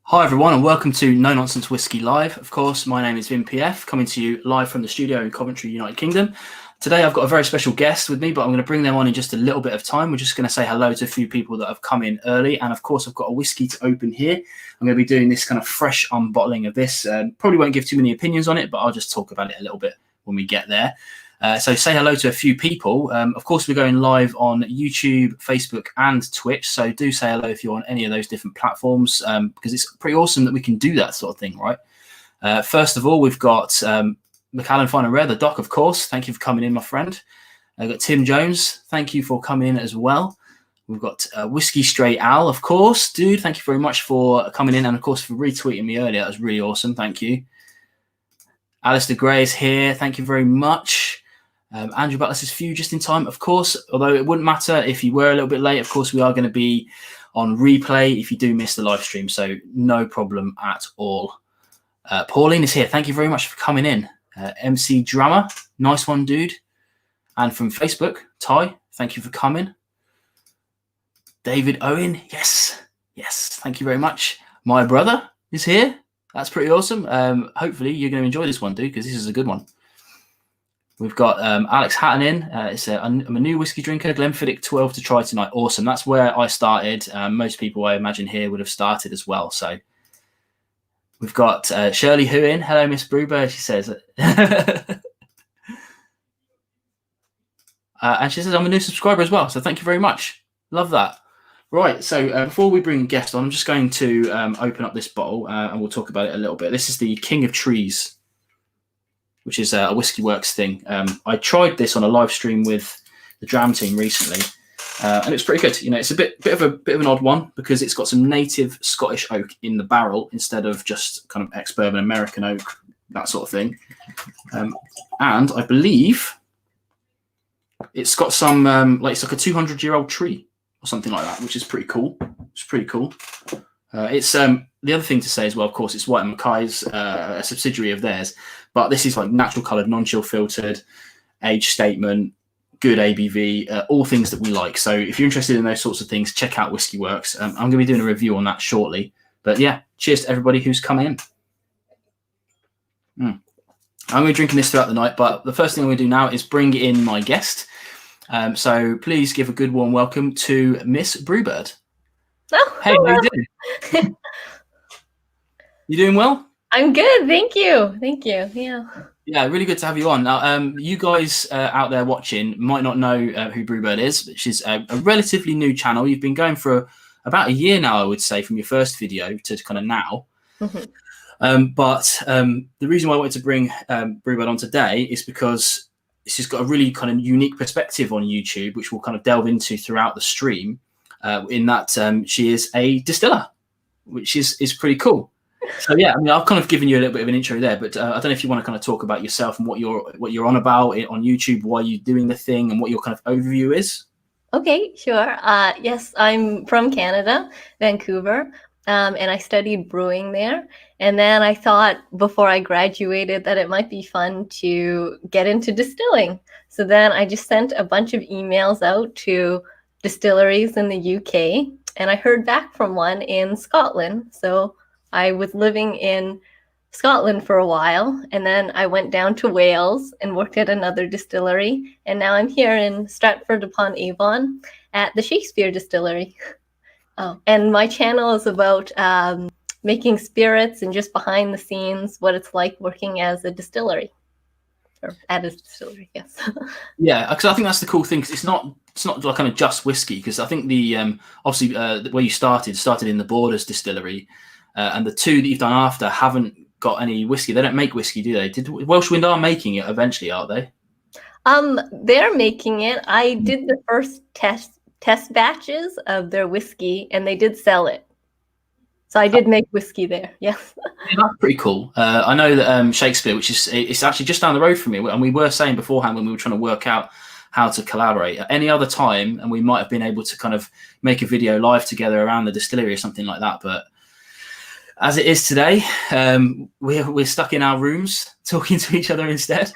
Hi everyone and welcome to No Nonsense Whisky Live. Of course, my name is Vin PF, coming to you live from the studio in Coventry, United Kingdom. Today I've got a very special guest with me, but I'm going to bring them on in just a little bit of time. We're just going to say hello to a few people that have come in early, and of course I've got a whiskey to open here. I'm going to be doing this kind of fresh unbottling of this. Probably won't give too many opinions on it, but I'll just talk about it a little bit when we get there. So say hello to a few people. Of course, we're going live on YouTube, Facebook, and Twitch. So do say hello if you're on any of those different platforms, because it's pretty awesome that we can do that sort of thing, right? First of all, we've got Macallan Fine and Rare, the Doc, of course. Thank you for coming in, my friend. I've got Tim Jones. Thank you for coming in as well. We've got Whiskey Straight Al, of course. Dude, thank you very much for coming in and, of course, for retweeting me earlier. That was really awesome. Thank you. Alistair Gray is here. Thank you very much. Andrew Butler says few just in time, of course, although it wouldn't matter if you were a little bit late. Of course, we are going to be on replay if you do miss the live stream, so no problem at all. Pauline is here. Thank you very much for coming in. MC Drama, nice one, dude. And from Facebook, Ty, thank you for coming. David Owen, yes, thank you very much. My brother is here. That's pretty awesome. Hopefully you're going to enjoy this one, dude, because this is a good one. We've got Alex Hatton in. I'm a new whiskey drinker, Glenfiddich 12 to try tonight. Awesome. That's where I started. Most people, I imagine, here would have started as well. So we've got Shirley Hu in. Hello, Miss Brewbird, she says. And she says, I'm a new subscriber as well. So thank you very much. Love that. Right. So before we bring a guest on, I'm just going to open up this bottle and we'll talk about it a little bit. This is the King of Trees, which is a Whiskey Works thing. I tried this on a live stream with the Dram team recently, and it's pretty good. You know, it's a bit of an odd one because it's got some native Scottish oak in the barrel instead of just kind of ex-bourbon American oak, that sort of thing. And I believe it's got some it's like a 200-year-old tree or something like that, which is pretty cool. It's pretty cool. It's the other thing to say as well, of course, it's White & Mackay's, a subsidiary of theirs, but this is like natural coloured, non-chill filtered, age statement, good ABV, all things that we like. So if you're interested in those sorts of things, check out Whiskey Works. I'm going to be doing a review on that shortly. But yeah, cheers to everybody who's come in. I'm going to be drinking this throughout the night, but the first thing I'm going to do now is bring in my guest. So please give a good warm welcome to Miss Brewbird. Oh, hey, how you doing? You doing well? I'm good, thank you. Yeah, really good to have you on. Now, you guys out there watching might not know who Brewbird is, which is a relatively new channel. You've been going for about a year now, I would say, from your first video to kind of now. But the reason why I wanted to bring Brewbird on today is because she's got a really kind of unique perspective on YouTube, which we'll kind of delve into throughout the stream, in that she is a distiller, which is pretty cool. So yeah, I mean, I've kind of given you a little bit of an intro there, but I don't know if you want to kind of talk about yourself and what you're on about on YouTube, why you're doing the thing, and what your kind of overview is. Okay, sure. Yes, I'm from Canada, Vancouver, and I studied brewing there. And then I thought before I graduated that it might be fun to get into distilling. So then I just sent a bunch of emails out to distilleries in the UK, and I heard back from one in Scotland. So I was living in Scotland for a while, and then I went down to Wales and worked at another distillery, and now I'm here in Stratford-upon-Avon at the Shakespeare Distillery. Oh, and my channel is about making spirits and just behind the scenes, what it's like working as a distillery. Or at a distillery, yes. Yeah, because I think that's the cool thing, because it's not like kind of just whiskey, because I think the obviously where you started in the Borders distillery, and the two that you've done after haven't got any whiskey. They don't make whiskey, do they? Welsh Wind are making it eventually, aren't they? They're making it. I did the first test batches of their whiskey, and they did sell it. So I did make whiskey there. Yes. Yeah, that's pretty cool. I know that Shakespeare, which is it's actually just down the road from me, and we were saying beforehand when we were trying to work out how to collaborate at any other time, and we might have been able to kind of make a video live together around the distillery or something like that, but as it is today, we're stuck in our rooms talking to each other instead.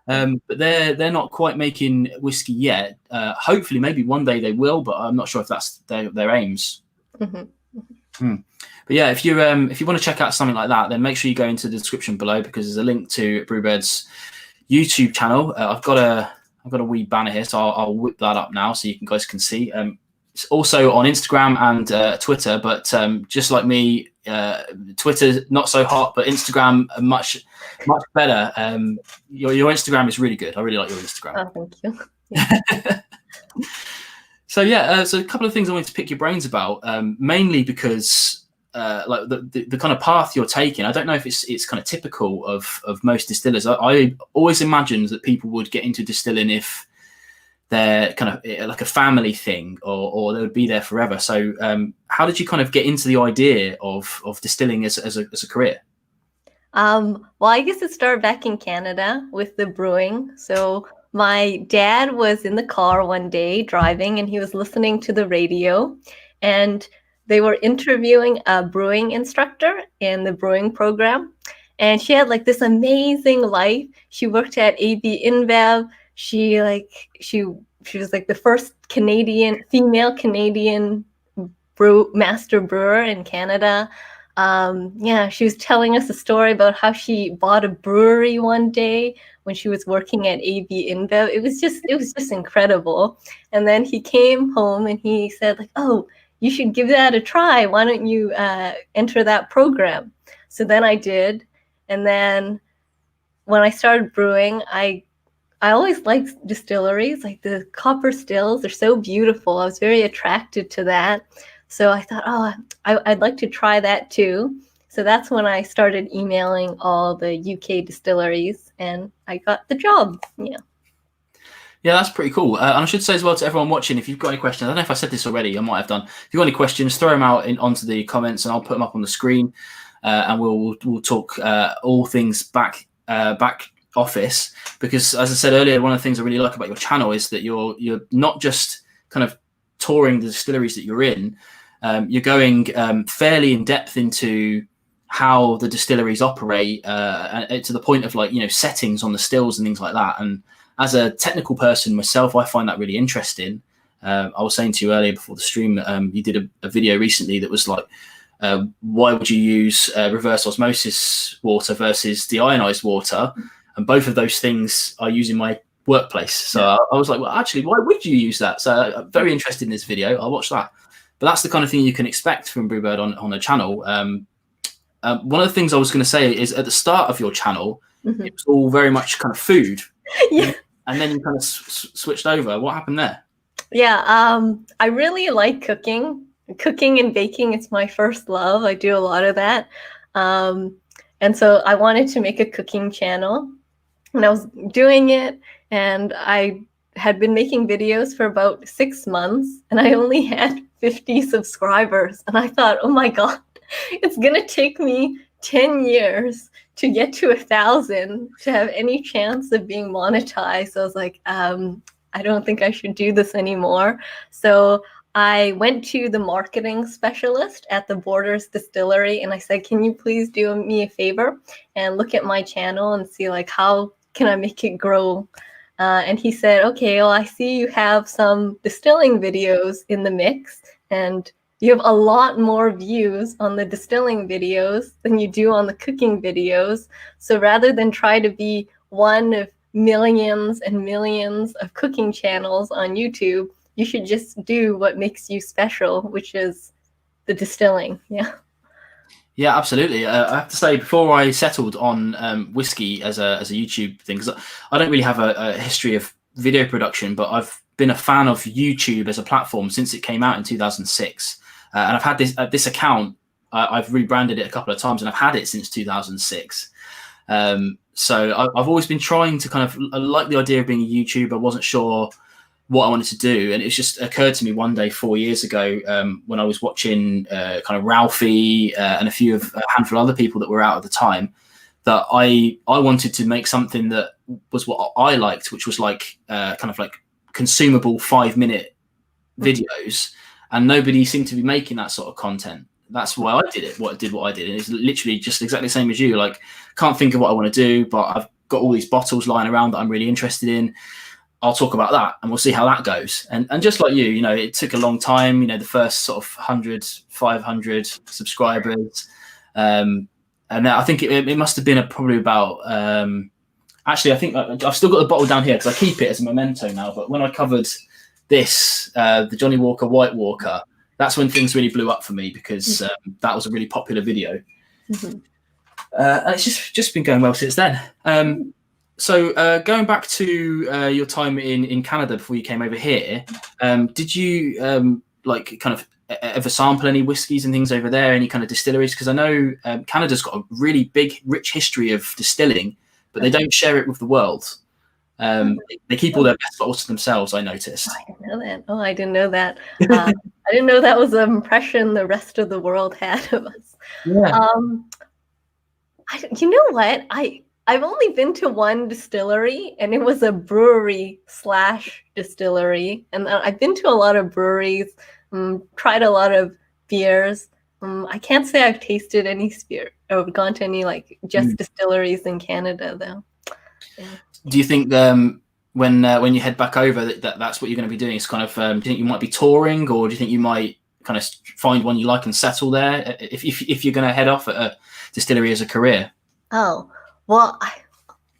But they're not quite making whiskey yet. Hopefully, maybe one day they will, but I'm not sure if that's their aims. Hmm. But yeah, if you want to check out something like that, then make sure you go into the description below, because there's a link to Brewbird's YouTube channel. I've got a wee banner here, so I'll whip that up now so you guys can see. It's also on Instagram and Twitter, but just like me, Twitter not so hot, but Instagram much better. Your Instagram is really good. I really like your Instagram. Oh, thank you. Yeah. So yeah, so a couple of things I wanted to pick your brains about, mainly because like the kind of path you're taking. I don't know if it's kind of typical of most distillers. I always imagined that people would get into distilling if they're kind of like a family thing, or they would be there forever. So how did you kind of get into the idea of distilling as a career? Well, I guess it started back in Canada with the brewing. So my dad was in the car one day driving, and he was listening to the radio, and they were interviewing a brewing instructor in the brewing program. And she had like this amazing life. She worked at AB InBev. She was like the first female Canadian master brewer in Canada. She was telling us a story about how she bought a brewery one day when she was working at AB InBev. It was just incredible. And then he came home and he said like, "Oh, you should give that a try. Why don't you enter that program?" So then I did. And then when I started brewing, I always liked distilleries, like the copper stills. They're so beautiful. I was very attracted to that. So I thought, oh, I'd like to try that too. So that's when I started emailing all the UK distilleries, and I got the job. Yeah. Yeah, that's pretty cool. And I should say as well to everyone watching, if you've got any questions, I don't know if I said this already, I might have done. If you've got any questions, throw them out onto the comments, and I'll put them up on the screen, and we'll talk all things back office. Because as I said earlier, one of the things I really like about your channel is that you're not just kind of touring the distilleries that you're in. You're going fairly in depth into how the distilleries operate, to the point of like, settings on the stills and things like that. And as a technical person myself, I find that really interesting. I was saying to you earlier before the stream that you did a video recently that was like, why would you use reverse osmosis water versus deionized water? And both of those things I use in my workplace. So I was like, well, actually, why would you use that? So I'm very interested in this video. I'll watch that. But that's the kind of thing you can expect from Brewbird on a channel. One of the things I was going to say is at the start of your channel, it was all very much kind of food. Yeah. And then you kind of switched over. What happened there? Yeah, I really like cooking. Cooking and baking is my first love. I do a lot of that. And so I wanted to make a cooking channel. And I was doing it, and I had been making videos for about 6 months, and I only had 50 subscribers. And I thought, oh my God, it's going to take me 10 years to get to 1,000 to have any chance of being monetized. So I was like, I don't think I should do this anymore. So I went to the marketing specialist at the Borders Distillery, and I said, can you please do me a favor and look at my channel and see like how can I make it grow? And he said, okay, well, I see you have some distilling videos in the mix, and you have a lot more views on the distilling videos than you do on the cooking videos. So rather than try to be one of millions and millions of cooking channels on YouTube, you should just do what makes you special, which is the distilling. Yeah. Yeah, absolutely. I have to say, before I settled on Whisky as a YouTube thing, because I don't really have a history of video production, but I've been a fan of YouTube as a platform since it came out in 2006. And I've had this account. I've rebranded it a couple of times, and I've had it since 2006. So I've always been trying to kind of, I like the idea of being a YouTuber. I wasn't sure what I wanted to do, and it just occurred to me one day 4 years ago when I was watching kind of Ralphie and a handful of other people that were out at the time, that I wanted to make something that was what I liked, which was like kind of like consumable 5-minute videos, and nobody seemed to be making that sort of content. That's why I did it. What I did, and it's literally just exactly the same as you. Like, can't think of what I want to do, but I've got all these bottles lying around that I'm really interested in. I'll talk about that, and we'll see how that goes. And just like you know, it took a long time. You know, the first sort of 100, 500 subscribers, and I think it must have been probably about. Actually, I think I've still got the bottle down here because I keep it as a memento now. But when I covered this, the Johnny Walker White Walker, that's when things really blew up for me, because that was a really popular video. Mm-hmm. And it's just been going well since then. So going back to your time in Canada before you came over here, did you like kind of ever sample any whiskies and things over there, any kind of distilleries? Because I know Canada's got a really big, rich history of distilling, but they don't share it with the world. They keep all their best bottles to themselves, I noticed. I didn't know that. Oh, I didn't know that. I didn't know that was an impression the rest of the world had of us. Yeah. You know what? I've only been to one distillery, and it was a brewery / distillery. And I've been to a lot of breweries, tried a lot of beers. I can't say I've tasted any spirit or gone to any like just distilleries in Canada, though. Yeah. Do you think when you head back over that's what you're going to be doing? It's kind of do you think you might be touring, or do you think you might kind of find one you like and settle there if you're going to head off at a distillery as a career? Oh, well,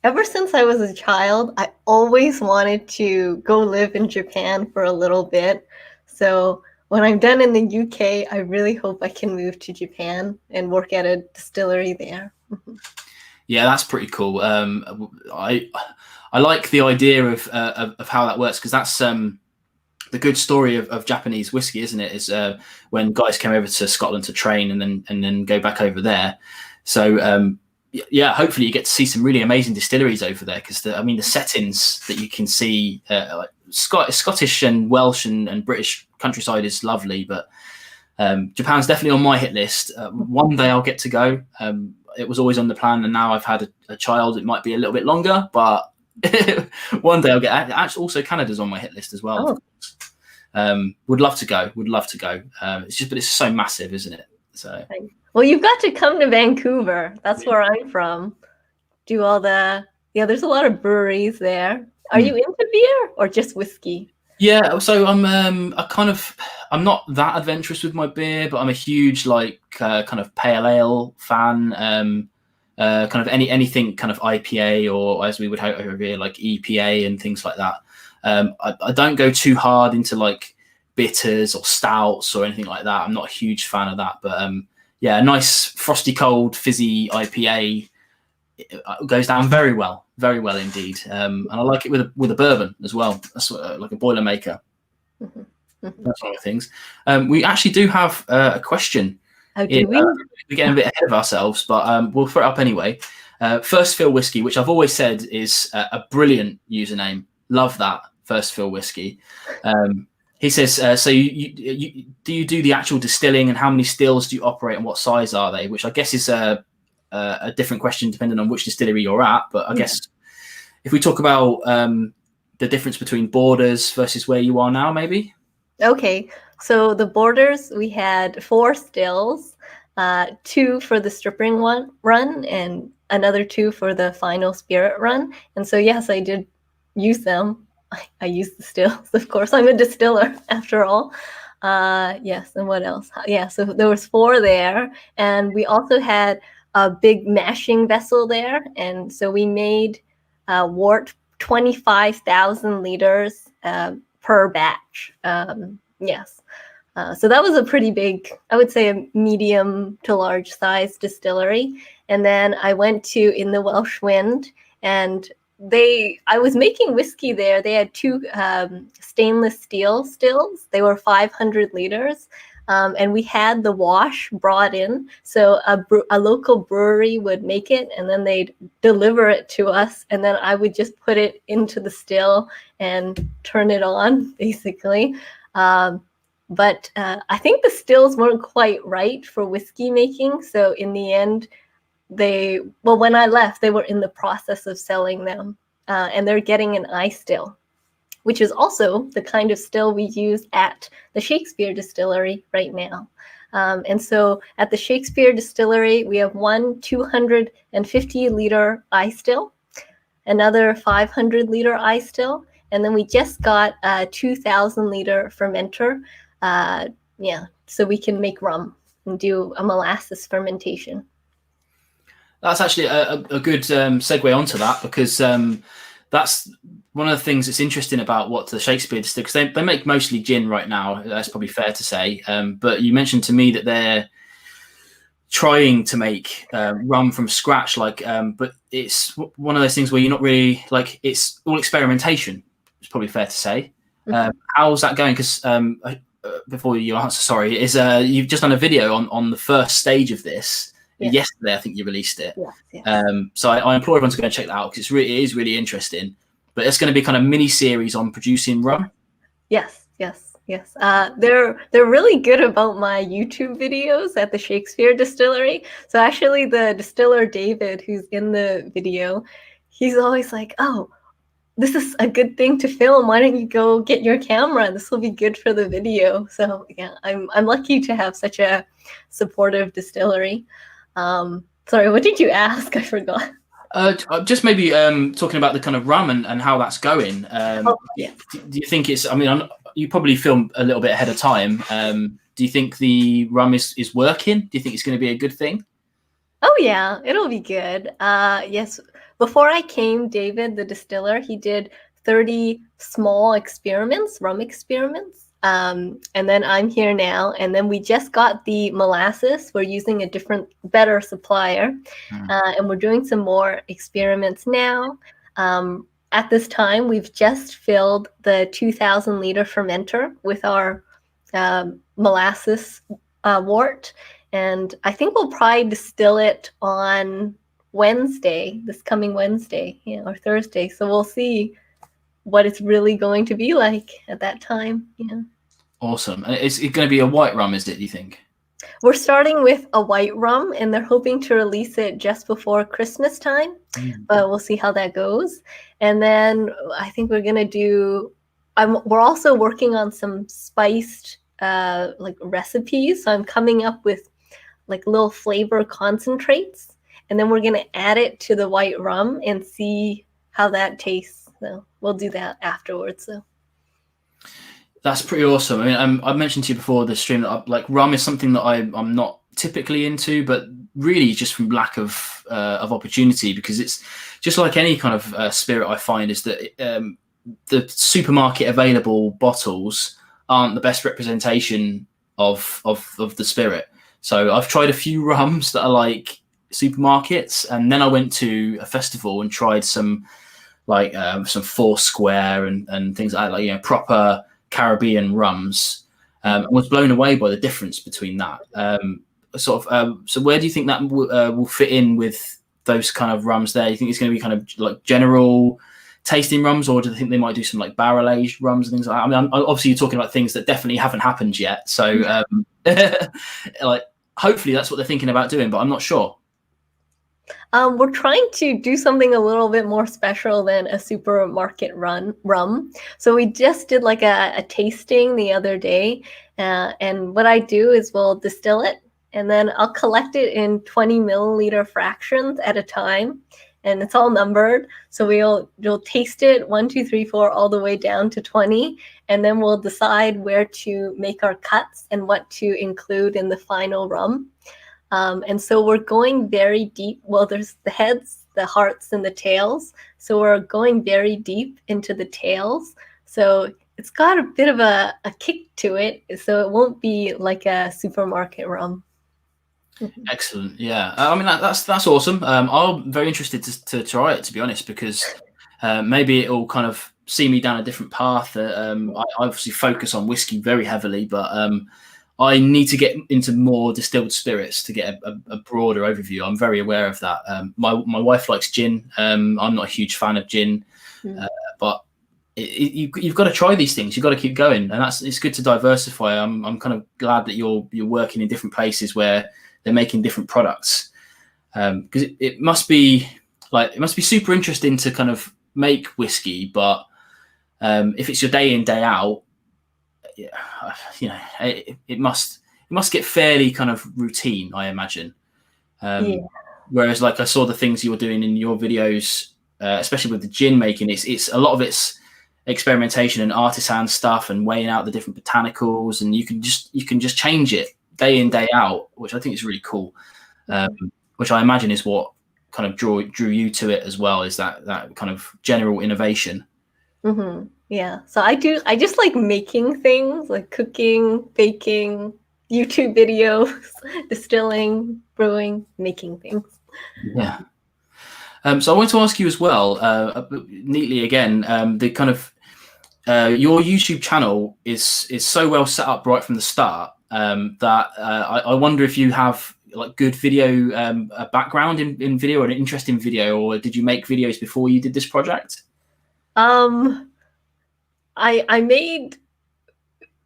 ever since I was a child, I always wanted to go live in Japan for a little bit. So when I'm done in the UK, I really hope I can move to Japan and work at a distillery there. Yeah, that's pretty cool. I like the idea of how that works, because that's the good story of Japanese whiskey, isn't it? Is when guys came over to Scotland to train and then go back over there. So yeah, hopefully you get to see some really amazing distilleries over there, because the settings that you can see, like Scottish and Welsh and British countryside is lovely, but Japan's definitely on my hit list. One day I'll get to go. It was always on the plan, and now I've had a child. It might be a little bit longer, but one day I'll get. Actually, also Canada's on my hit list as well. Oh. Would love to go. But it's so massive, isn't it? So. Well, you've got to come to Vancouver. That's where I'm from. Do all there's a lot of breweries there. Are you into beer or just whiskey? Yeah, so I'm not that adventurous with my beer, but I'm a huge kind of pale ale fan. Kind of anything kind of IPA, or as we would have over here, like EPA and things like that. I don't go too hard into like bitters or stouts or anything like that. I'm not a huge fan of that, but yeah, a nice frosty cold fizzy IPA goes down very well indeed. And I like it with a bourbon as well. That's like a Boilermaker. Mm-hmm. Mm-hmm. That's one of the things. We actually do have a question. Oh, do we? We're getting a bit ahead of ourselves, but we'll throw it up anyway. First Fill Whiskey, which I've always said is a brilliant username. Love that, First Fill Whiskey. He says, so you do you do the actual distilling, and how many stills do you operate, and what size are they? Which I guess is a different question depending on which distillery you're at. But I guess if we talk about the difference between Borders versus where you are now, maybe. Okay, so the Borders, we had 4 stills, 2 for the stripping run, and another 2 for the final spirit run. And so yes, I did use them. I use the stills, of course. I'm a distiller after all. Yes, and what else? Yeah, so there was 4 there, and we also had a big mashing vessel there, and so we made wort 25,000 liters per batch. Yes, so that was a pretty big, I would say, a medium to large size distillery. And then I went in the Welsh Wind, and I was making whiskey there. They had 2 stainless steel stills. They were 500 liters. And we had the wash brought in. So a local brewery would make it, and then they'd deliver it to us. And then I would just put it into the still and turn it on, basically. But I think the stills weren't quite right for whiskey making. So in the end, when I left, they were in the process of selling them. And they're getting an eye still, which is also the kind of still we use at the Shakespeare Distillery right now. And so at the Shakespeare Distillery, we have one 250-liter eye still, another 500-liter eye still, And then we just got a 2,000-liter fermenter. So we can make rum and do a molasses fermentation. That's actually a good segue onto that, because that's one of the things that's interesting about what the Shakespeare Distillery, because they make mostly gin right now. That's probably fair to say. But you mentioned to me that they're trying to make rum from scratch, but it's one of those things where you're not really it's all experimentation. It's probably fair to say. How's that going? Because before you answer, sorry, you've just done a video on the first stage of this. Yes. Yesterday, I think you released it. Yes. So I implore everyone to go and check that out, because it is really interesting. But it's going to be kind of mini series on producing rum. Yes. They're really good about my YouTube videos at the Shakespeare Distillery. So actually, the distiller David, who's in the video, he's always like, "Oh, this is a good thing to film. Why don't you go get your camera? This will be good for the video." So yeah, I'm lucky to have such a supportive distillery. Sorry, what did you ask? I forgot. Just maybe talking about the kind of rum and how that's going. Do you think it's? I mean, you probably film a little bit ahead of time. Do you think the rum is working? Do you think it's going to be a good thing? Oh yeah, it'll be good. Yes. Before I came, David, the distiller, he did 30 small experiments, rum experiments. And then I'm here now. And then we just got the molasses. We're using a better supplier. And we're doing some more experiments now. At this time, we've just filled the 2,000-liter fermenter with our molasses wort. And I think we'll probably distill it on Wednesday, this coming Wednesday, or Thursday. So we'll see what it's really going to be like at that time. Awesome. And is it going to be a white rum, is it, do you think? We're starting with a white rum, and they're hoping to release it just before Christmas time, but we'll see how that goes. And then I think we're going to we're also working on some spiced recipes. So I'm coming up with little flavor concentrates, and then we're going to add it to the white rum and see how that tastes. So we'll do that afterwards. So that's pretty awesome. I mean, I mentioned to you before the stream that rum is something that I'm not typically into, but really just from lack of opportunity, because it's just like any kind of spirit. I find is that the supermarket available bottles aren't the best representation of the spirit. So I've tried a few rums that are like supermarkets, and then I went to a festival and tried some Foursquare and things like that, proper Caribbean rums, and was blown away by the difference between that. So where do you think that will fit in with those kind of rums there? You think it's going to be kind of like general tasting rums, or do you think they might do some barrel aged rums and things like that? I mean, obviously you're talking about things that definitely haven't happened yet. So hopefully that's what they're thinking about doing, but I'm not sure. We're trying to do something a little bit more special than a supermarket rum. So we just did a tasting the other day. And what I do is we'll distill it, and then I'll collect it in 20 milliliter fractions at a time. And it's all numbered. So we'll taste it 1, 2, 3, 4, all the way down to 20. And then we'll decide where to make our cuts and what to include in the final rum. And so we're going very deep. Well, there's the heads, the hearts, and the tails. So we're going very deep into the tails. So it's got a bit of a kick to it. So it won't be like a supermarket rum. Excellent. Yeah. I mean, that's awesome. I'm very interested to try it, to be honest, because maybe it'll kind of see me down a different path. I obviously focus on whiskey very heavily, but I need to get into more distilled spirits to get a broader overview. I'm very aware of that. My wife likes gin. I'm not a huge fan of gin, but you've got to try these things. You've got to keep going, and it's good to diversify. I'm kind of glad that you're working in different places where they're making different products, because it must be super interesting to kind of make whiskey, but if it's your day in, day out, it must get fairly kind of routine, I imagine. Whereas I saw the things you were doing in your videos, especially with the gin making, it's a lot of it's experimentation and artisan stuff and weighing out the different botanicals, and you can just change it day in, day out, which I think is really cool. Which I imagine is what kind of drew you to it as well, is that kind of general innovation. Yeah, so I just like making things, like cooking, baking, YouTube videos, distilling, brewing, making things. Yeah. So I want to ask you as well, neatly again, the kind of your YouTube channel is so well set up right from the start that I wonder if you have like good video background in video, or an interest in video, or did you make videos before you did this project? I made,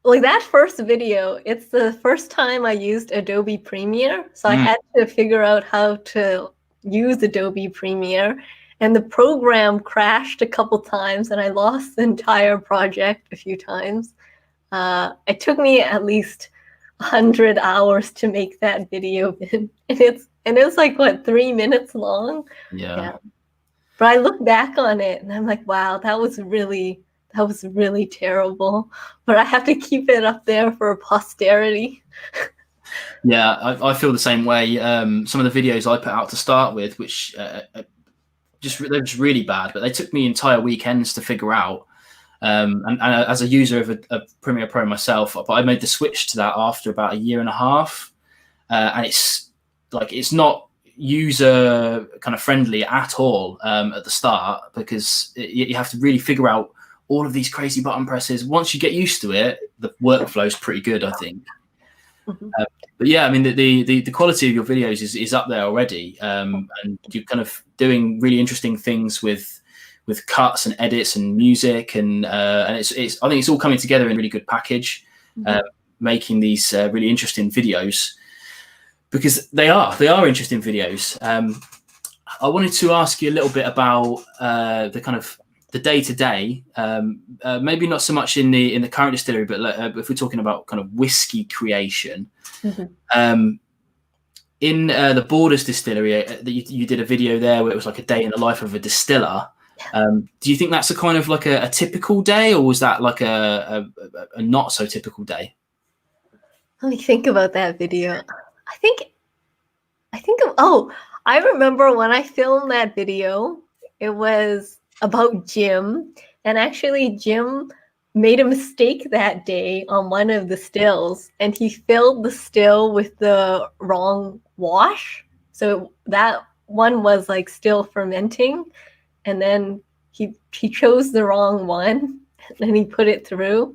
like, that first video, it's the first time I used Adobe Premiere, so I had to figure out how to use Adobe Premiere, and the program crashed a couple times and I lost the entire project a few times. It took me at least 100 hours to make that video, and it's like, what, 3 minutes long? Yeah. But I look back on it and I'm like, wow, that was really terrible, but I have to keep it up there for posterity. Yeah, I feel the same way. Some of the videos I put out to start with, which they're just really bad, but they took me entire weekends to figure out. And as a user of Premiere Pro myself, but I made the switch to that after about 1.5 years, and it's not user kind of friendly at all at the start, because you have to really figure out all of these crazy button presses. Once you get used to it, the workflow is pretty good, I think. But yeah, I mean, the quality of your videos is up there already, and you're kind of doing really interesting things with cuts and edits and music, and it's I think it's all coming together in a really good package, making these really interesting videos, because they are interesting videos. I wanted to ask you a little bit about the kind of the day-to-day, maybe not so much in the current distillery, but if we're talking about kind of whiskey creation. In the Borders distillery, you did a video there where it was like a day in the life of a distiller. Do you think that's a kind of like a typical day, or was that like a not so typical day? Let me think about that video. I remember when I filmed that video, it was about Jim, and actually Jim made a mistake that day on one of the stills, and he filled the still with the wrong wash. So that one was like still fermenting, and then he chose the wrong one, and he put it through.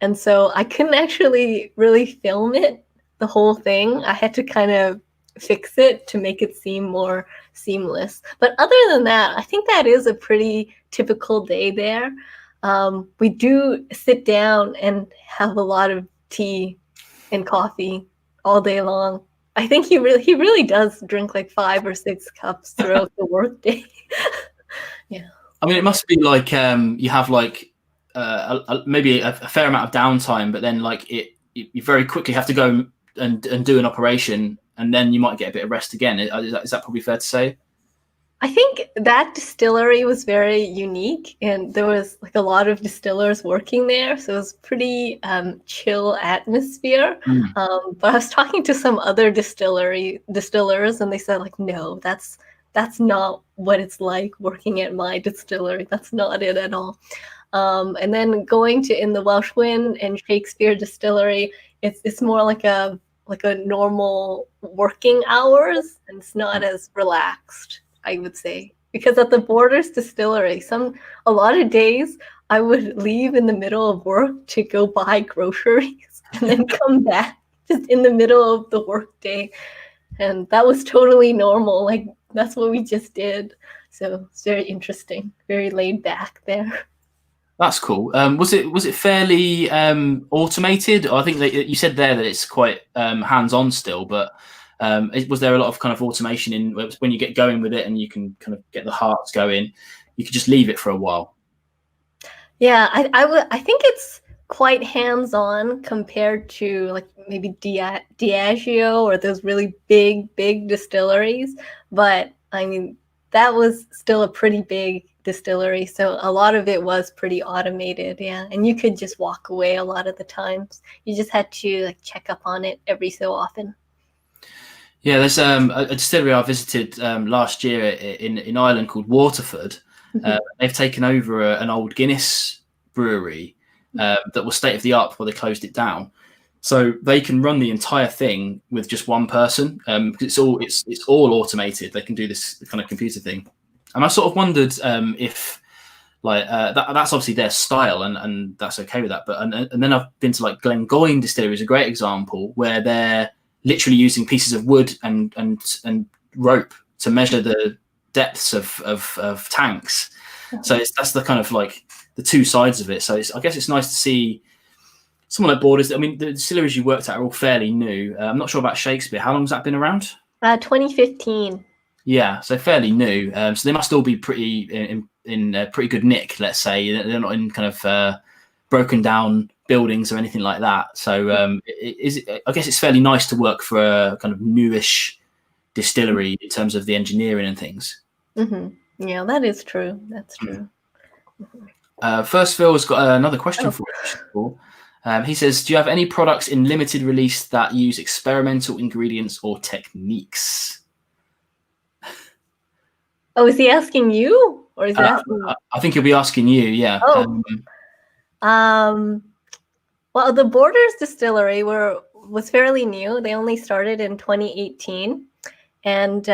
And so I couldn't actually really film it, the whole thing. I had to kind of fix it to make it seem more seamless. But other than that, I think that is a pretty typical day there. We do sit down and have a lot of tea and coffee all day long. I think he really does drink like 5 or 6 cups throughout the workday. Yeah. I mean, it must be like you have like maybe a fair amount of downtime, but then like you very quickly have to go and do an operation, and then you might get a bit of rest again. Is that probably fair to say? I think that distillery was very unique, and there was like a lot of distillers working there, so it was pretty chill atmosphere. But I was talking to some other distillers, and they said like, no, that's not what it's like working at my distillery. That's not it at all. And then going in the Welsh Wind and Shakespeare distillery, it's more like a normal working hours, and it's not as relaxed, I would say. Because at the Borders distillery, a lot of days I would leave in the middle of work to go buy groceries and then come back just in the middle of the work day. And that was totally normal. Like, that's what we just did. So it's very interesting, very laid back there. That's cool. Was it fairly automated? I think that you said there that it's quite hands-on still, but was there a lot of kind of automation in when you get going with it and you can kind of get the hearts going? You could just leave it for a while. Yeah, I think it's quite hands-on compared to like maybe Diageo or those really big distilleries. But I mean, that was still a pretty big distillery, so a lot of it was pretty automated. Yeah, and you could just walk away a lot of the times. You just had to like check up on it every so often. Yeah, there's a distillery I visited last year in Ireland called Waterford. They've taken over an old Guinness brewery that was state of the art before they closed it down. So they can run the entire thing with just one person because it's all automated. They can do this kind of computer thing, and I sort of wondered if like that's obviously their style, and that's okay with that. But and then I've been to like Glengoyne Distillery is a great example where they're literally using pieces of wood and rope to measure the depths of tanks. So that's the kind of like the two sides of it. So I guess it's nice to see someone like Borders. I mean, the distilleries you worked at are all fairly new. I'm not sure about Shakespeare. How long has that been around? 2015. Yeah, so fairly new. So they must all be pretty in pretty good nick. Let's say they're not in kind of broken down buildings or anything like that. So I guess it's fairly nice to work for a kind of newish distillery in terms of the engineering and things. Mm-hmm. Yeah, that is true. That's true. First, Phil has got another question for you. He says, do you have any products in limited release that use experimental ingredients or techniques? Oh, is he asking you? Or is he asking me? I think he'll be asking you, yeah. Well, the Borders Distillery was fairly new. They only started in 2018. And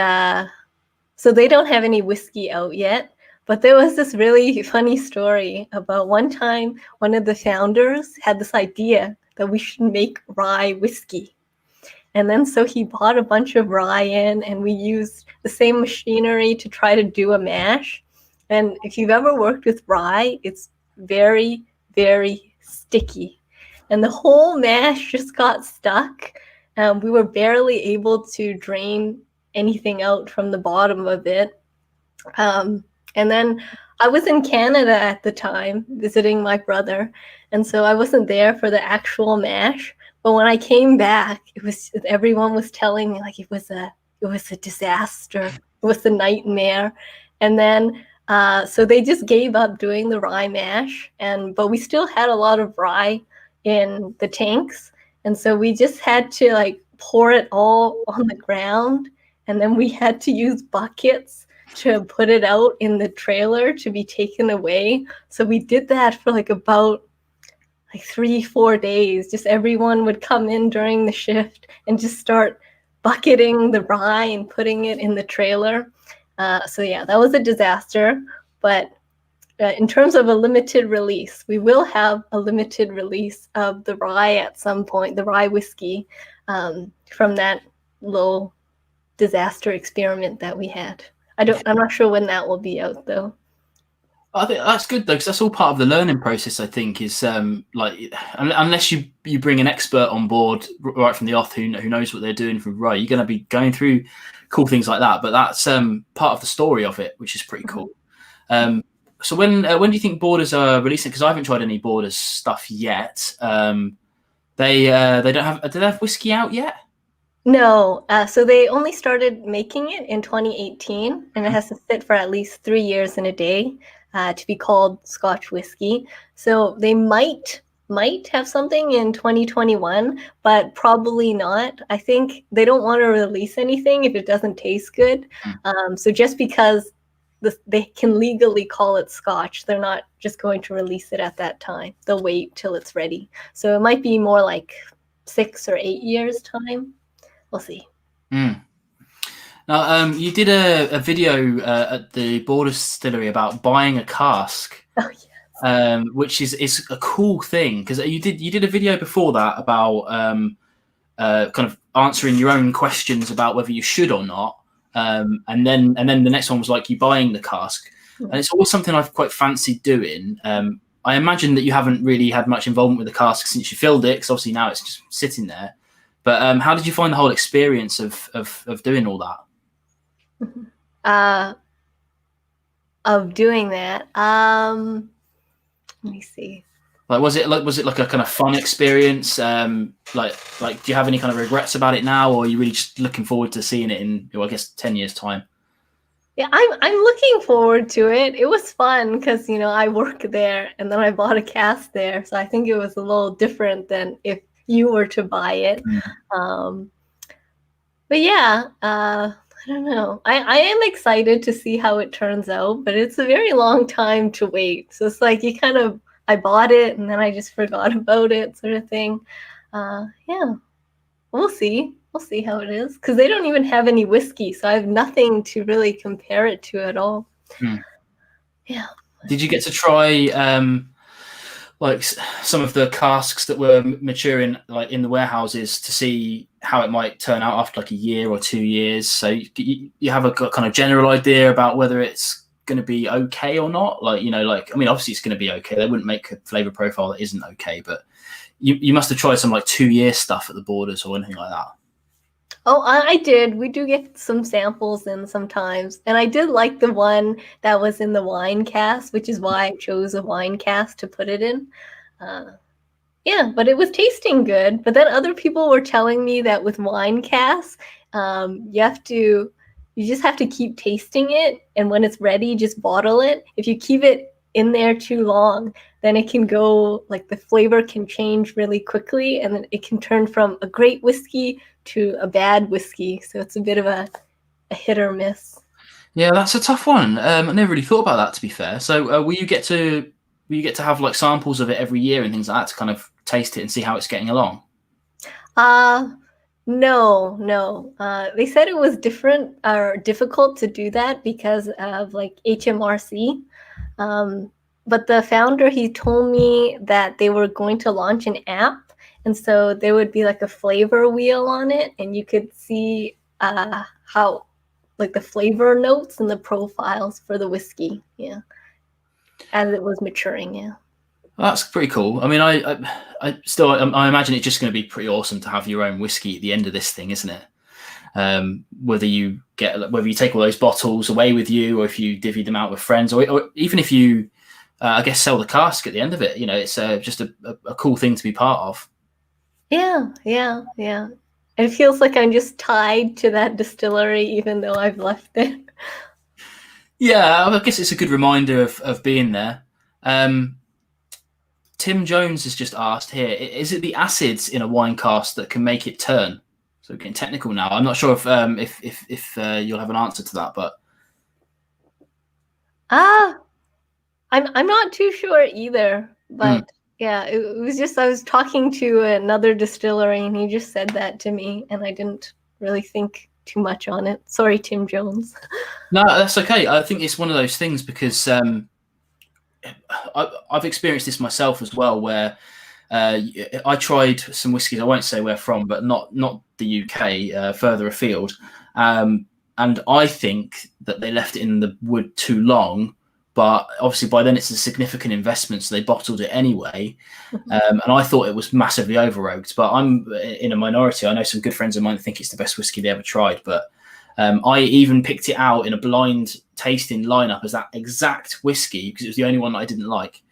so they don't have any whiskey out yet. But there was this really funny story about one time one of the founders had this idea that we should make rye whiskey. And then so he bought a bunch of rye in, and we used the same machinery to try to do a mash. And if you've ever worked with rye, it's very, very sticky. And the whole mash just got stuck. We were barely able to drain anything out from the bottom of it. And then I was in Canada at the time visiting my brother. And so I wasn't there for the actual mash. But when I came back, everyone was telling me like it was a disaster. It was a nightmare. And then so they just gave up doing the rye mash. But we still had a lot of rye in the tanks. And so we just had to like pour it all on the ground. And then we had to use buckets to put it out in the trailer to be taken away. So we did that for like about 3-4 days. Just everyone would come in during the shift and just start bucketing the rye and putting it in the trailer. So yeah, that was a disaster. But in terms of a limited release, we will have a limited release of the rye at some point, the rye whiskey, from that little disaster experiment that we had. I'm not sure when that will be out though. I think that's good though, because that's all part of the learning process. I think is like unless you bring an expert on board right from the off who knows what they're doing from rye, you're going to be going through cool things like that. But that's part of the story of it, which is pretty cool. So when do you think Borders are releasing? Because I haven't tried any Borders stuff yet. They don't have. Do they have whiskey out yet? No, so they only started making it in 2018, and it has to sit for at least 3 years and a day to be called Scotch whiskey. So they might have something in 2021, but probably not. I think they don't want to release anything if it doesn't taste good. So just because they can legally call it Scotch, they're not just going to release it at that time. They'll wait till it's ready. So it might be more like 6 or 8 years time. We'll see. Now, you did a video at the Borders Distillery about buying a cask, which is a cool thing because you did a video before that about kind of answering your own questions about whether you should or not, and then the next one was like you buying the cask, and it's always something I've quite fancied doing. I imagine that you haven't really had much involvement with the cask since you filled it, because obviously now it's just sitting there. But how did you find the whole experience of doing all that? Of doing that, let me see. Like, was it like a kind of fun experience? Like, do you have any kind of regrets about it now, or are you really just looking forward to seeing it in, I guess, 10 years time? Yeah, I'm looking forward to it. It was fun because I work there, and then I bought a cask there, so I think it was a little different than if you were to buy it. Um, but yeah, I don't know. I am excited to see how it turns out, but it's a very long time to wait. So it's like I bought it and then I just forgot about it, sort of thing. Yeah, we'll see. We'll see how it is because they don't even have any whiskey, so I have nothing to really compare it to at all. Yeah. Did you get to try like some of the casks that were maturing like in the warehouses to see how it might turn out after like a year or 2 years? So you have a kind of general idea about whether it's going to be okay or not. Like I mean, obviously it's going to be okay. They wouldn't make a flavor profile that isn't okay, but you must have tried some like 2-year stuff at the borders or anything like that. Oh, I did. We do get some samples in sometimes. And I did like the one that was in the wine cask, which is why I chose a wine cask to put it in. Yeah, but it was tasting good. But then other people were telling me that with wine casks, you just have to keep tasting it. And when it's ready, just bottle it. If you keep it in there too long, then it can go, like the flavor can change really quickly. And then it can turn from a great whiskey to a bad whiskey, so it's a bit of a hit or miss. Yeah, that's a tough one. I never really thought about that, to be fair. So, will you get to have like samples of it every year and things like that to kind of taste it and see how it's getting along? No. They said it was different or difficult to do that because of like HMRC. But the founder, he told me that they were going to launch an app. And so there would be like a flavor wheel on it, and you could see how, like the flavor notes and the profiles for the whiskey, as it was maturing, Well, that's pretty cool. I mean, I still imagine it's just going to be pretty awesome to have your own whiskey at the end of this thing, isn't it? Whether you take all those bottles away with you, or if you divvy them out with friends, or even if you, I guess, sell the cask at the end of it. It's just a cool thing to be part of. Yeah. It feels like I'm just tied to that distillery, even though I've left it. Yeah, I guess it's a good reminder of being there. Tim Jones has just asked here: is it the acids in a wine cask that can make it turn? So getting technical now. I'm not sure if you'll have an answer to that, but I'm not too sure either, but. Yeah, it was just I was talking to another distillery and he just said that to me and I didn't really think too much on it. Sorry, Tim Jones. No, that's okay. I think it's one of those things because I've experienced this myself as well, where I tried some whiskies. I won't say where from, but not the UK, further afield. And I think that they left it in the wood too long. But obviously by then it's a significant investment, so they bottled it anyway. And I thought it was massively over-oaked, but I'm in a minority. I know some good friends of mine think it's the best whiskey they ever tried, but I even picked it out in a blind tasting lineup as that exact whiskey because it was the only one that I didn't like.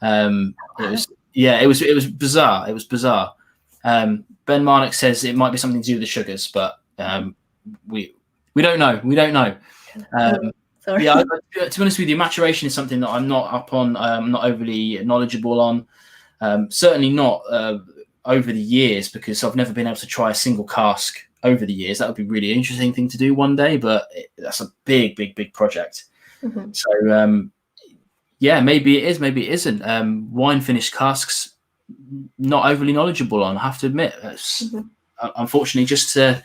It was bizarre. It was bizarre. Ben Marnock says it might be something to do with the sugars, but we don't know. We don't know. Sorry. Yeah, to be honest with you, maturation is something that I'm not up on. I'm not overly knowledgeable on. Certainly not over the years, because I've never been able to try a single cask over the years. That would be a really interesting thing to do one day, but that's a big project. Mm-hmm. So maybe it is, maybe it isn't. Wine finished casks, not overly knowledgeable on, I have to admit. That's unfortunately just a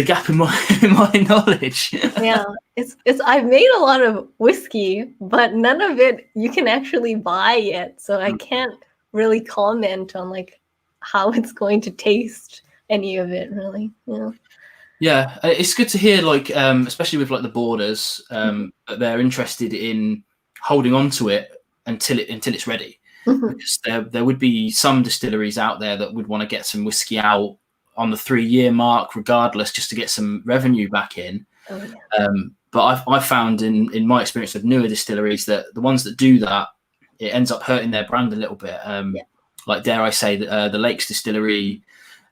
gap in my knowledge. Yeah, it's I've made a lot of whiskey, but none of it you can actually buy yet, so I can't really comment on like how it's going to taste any of it really. Yeah, it's good to hear, like especially with like the borders, that they're interested in holding on to it until it's ready. Because there would be some distilleries out there that would want to get some whiskey out on the 3-year mark regardless, just to get some revenue back in. But I've found in my experience with newer distilleries that the ones that do that, it ends up hurting their brand a little bit. Like, dare I say, the Lakes Distillery,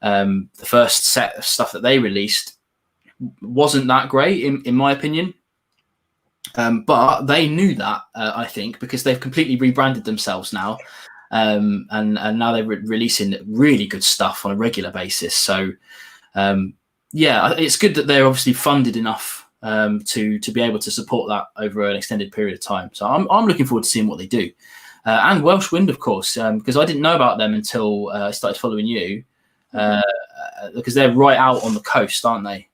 the first set of stuff that they released, wasn't that great in my opinion. But they knew that, I think, because they've completely rebranded themselves now. And now they're releasing really good stuff on a regular basis. So, yeah, it's good that they're obviously funded enough to be able to support that over an extended period of time. So I'm looking forward to seeing what they do. And Welsh Wind, of course, because I didn't know about them until I started following you, because they're right out on the coast, aren't they?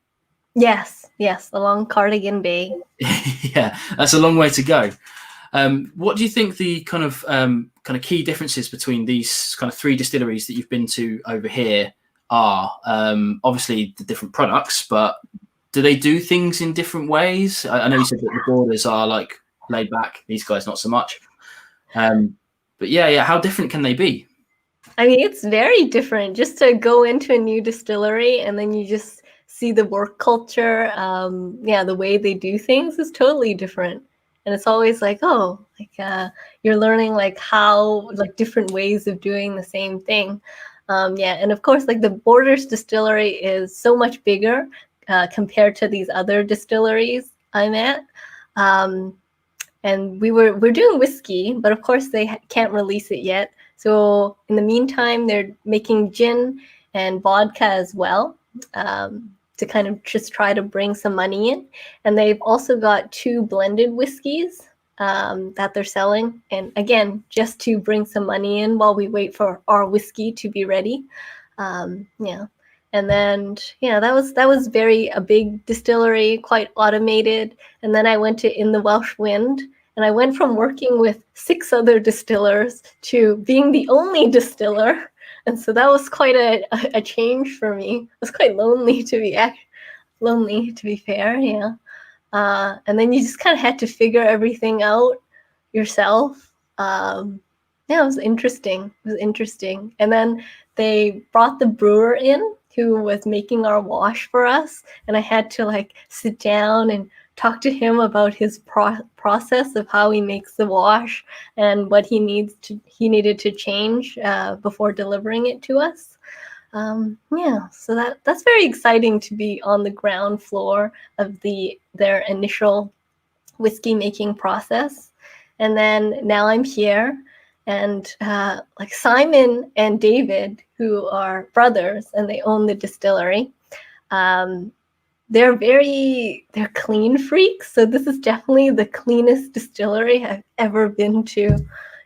Yes, along Cardigan Bay. Yeah, that's a long way to go. What do you think the kind of key differences between these kind of 3 distilleries that you've been to over here are? Obviously, the different products, but do they do things in different ways? I know you said that the borders are like laid back. These guys not so much. But yeah, how different can they be? I mean, it's very different. Just to go into a new distillery and then you just see the work culture, the way they do things is totally different. And it's always like, you're learning like how, like different ways of doing the same thing. And of course, like the Borders distillery is so much bigger compared to these other distilleries I'm at. And we're doing whiskey, but of course they can't release it yet. So in the meantime, they're making gin and vodka as well, to kind of just try to bring some money in. And they've also got 2 blended whiskeys that they're selling. And again, just to bring some money in while we wait for our whiskey to be ready. And then, that was a big distillery, quite automated. And then I went to In the Welsh Wind, and I went from working with 6 other distillers to being the only distiller. And so that was quite a change for me. It was quite lonely to be fair, yeah. And then you just kind of had to figure everything out yourself. It was interesting. And then they brought the brewer in who was making our wash for us, and I had to like sit down and talk to him about his process of how he makes the wash and what he needed to change before delivering it to us. So that's very exciting to be on the ground floor of their initial whiskey making process. And then now I'm here, and like Simon and David, who are brothers and they own the distillery, they're clean freaks. So this is definitely the cleanest distillery I've ever been to.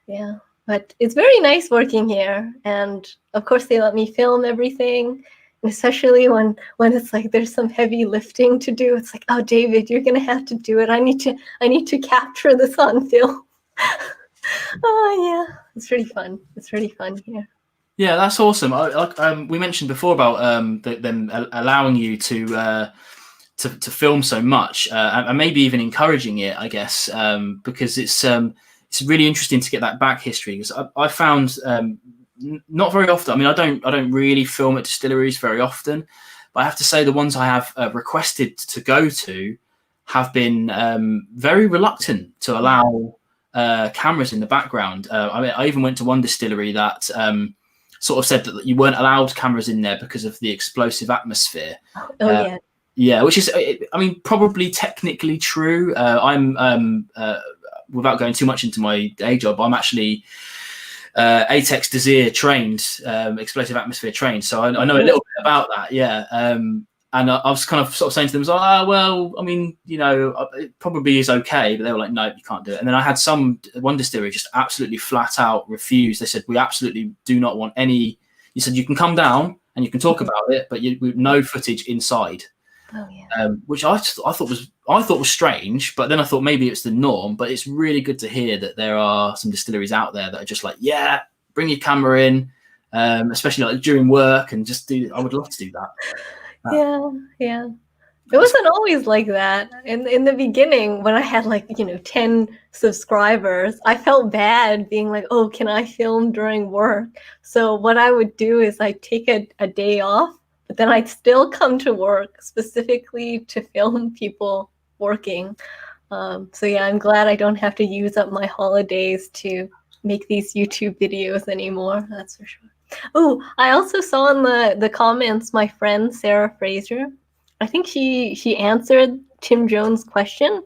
Yeah, but it's very nice working here. And of course they let me film everything, and especially when it's like there's some heavy lifting to do. It's like, oh, David, you're gonna have to do it. I need to capture this on film. Oh yeah, it's really fun. It's really fun here. Yeah, that's awesome. We mentioned before about them allowing you to film so much, and maybe even encouraging it, I guess, because it's really interesting to get that back history. Because I found not very often. I mean, I don't really film at distilleries very often, but I have to say the ones I have requested to go to have been very reluctant to allow cameras in the background. I mean, I even went to one distillery that sort of said that you weren't allowed cameras in there because of the explosive atmosphere. Yeah, which is, I mean, probably technically true. I'm without going too much into my day job, I'm actually ATEX Desir trained, explosive atmosphere trained, so I know a little bit about that. Yeah. And I was kind of sort of saying to them, well, I mean, it probably is okay. But they were like, no, you can't do it. And then I had one distillery just absolutely flat out refused. They said, we absolutely do not want any. You said you can come down and you can talk about it, but with no footage inside. Oh, yeah. Which I thought was strange, but then I thought maybe it's the norm. But it's really good to hear that there are some distilleries out there that are just like, yeah, bring your camera in, especially like during work, and just do. I would love to do that. Yeah. It wasn't always like that. In the beginning, when I had 10 subscribers, I felt bad being like, oh, can I film during work? So what I would do is I'd take a day off, but then I'd still come to work specifically to film people working. So yeah, I'm glad I don't have to use up my holidays to make these YouTube videos anymore. That's for sure. Oh, I also saw in the comments my friend Sarah Fraser. I think she answered Tim Jones' question.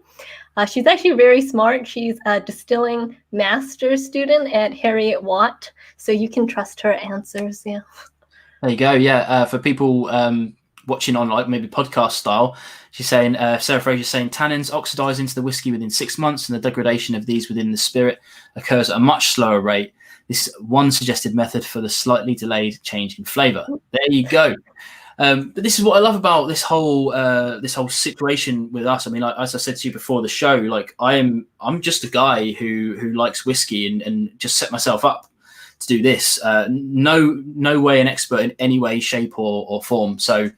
She's actually very smart. She's a distilling master's student at Harriet Watt, so you can trust her answers. Yeah. There you go. Yeah, for people watching on like maybe podcast style, she's saying Sarah Fraser's saying tannins oxidize into the whiskey within 6 months, and the degradation of these within the spirit occurs at a much slower rate. This is one suggested method for the slightly delayed change in flavour. There you go. But this is what I love about this whole situation with us. I mean, like, as I said to you before the show, like I'm just a guy who likes whiskey and just set myself up to do this. No way an expert in any way, shape, or form. So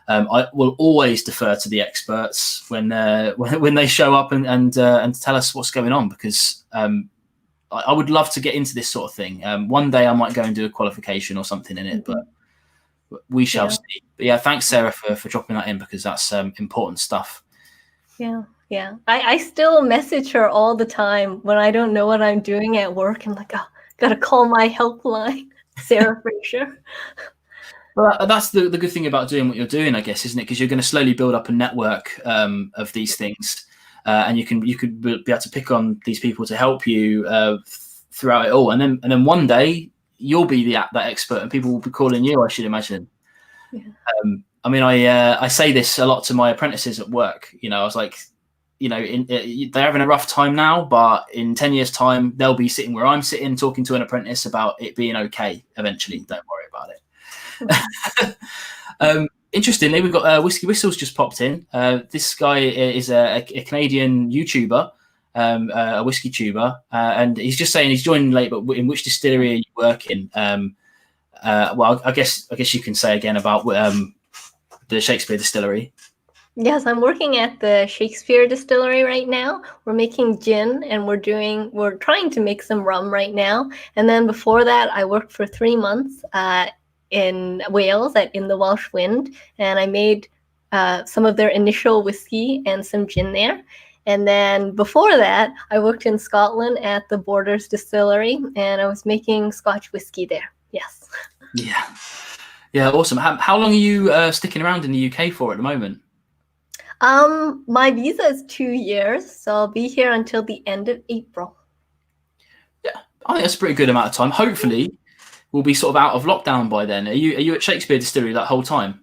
I will always defer to the experts when they show up and tell us what's going on, because I would love to get into this sort of thing. One day I might go and do a qualification or something in it, but we shall see. But yeah, thanks Sarah for dropping that in, because that's important stuff. Yeah. I still message her all the time when I don't know what I'm doing at work. I'm like, oh, gotta call my helpline, Sarah Fraser. Well, that's the good thing about doing what you're doing, I guess, isn't it? Because you're going to slowly build up a network of these things, and you could be able to pick on these people to help you throughout it all, and then one day you'll be that expert, and people will be calling you, I should imagine. Yeah. I mean, I say this a lot to my apprentices at work. You know, I was like, you know, they're having a rough time now, but in 10 years' time, they'll be sitting where I'm sitting, talking to an apprentice about it being okay eventually. Don't worry about it. Interestingly, we've got Whiskey Whistles just popped in. This guy is a Canadian YouTuber, a whiskey tuber, and he's just saying he's joining late, but in which distillery are you working? Well, I guess you can say again about the Shakespeare Distillery. Yes, I'm working at the Shakespeare Distillery right now. We're making gin, and we're trying to make some rum right now. And then before that, I worked for 3 months in Wales in the Welsh Wind, and I made some of their initial whiskey and some gin there. And then before that, I worked in Scotland at the Borders Distillery, and I was making Scotch whiskey there. Yes. Yeah, awesome. How long are you sticking around in the UK for at the moment? My visa is 2 years, so I'll be here until the end of April. Yeah, I think that's a pretty good amount of time. Hopefully, we'll be sort of out of lockdown by then. Are you at Shakespeare Distillery that whole time?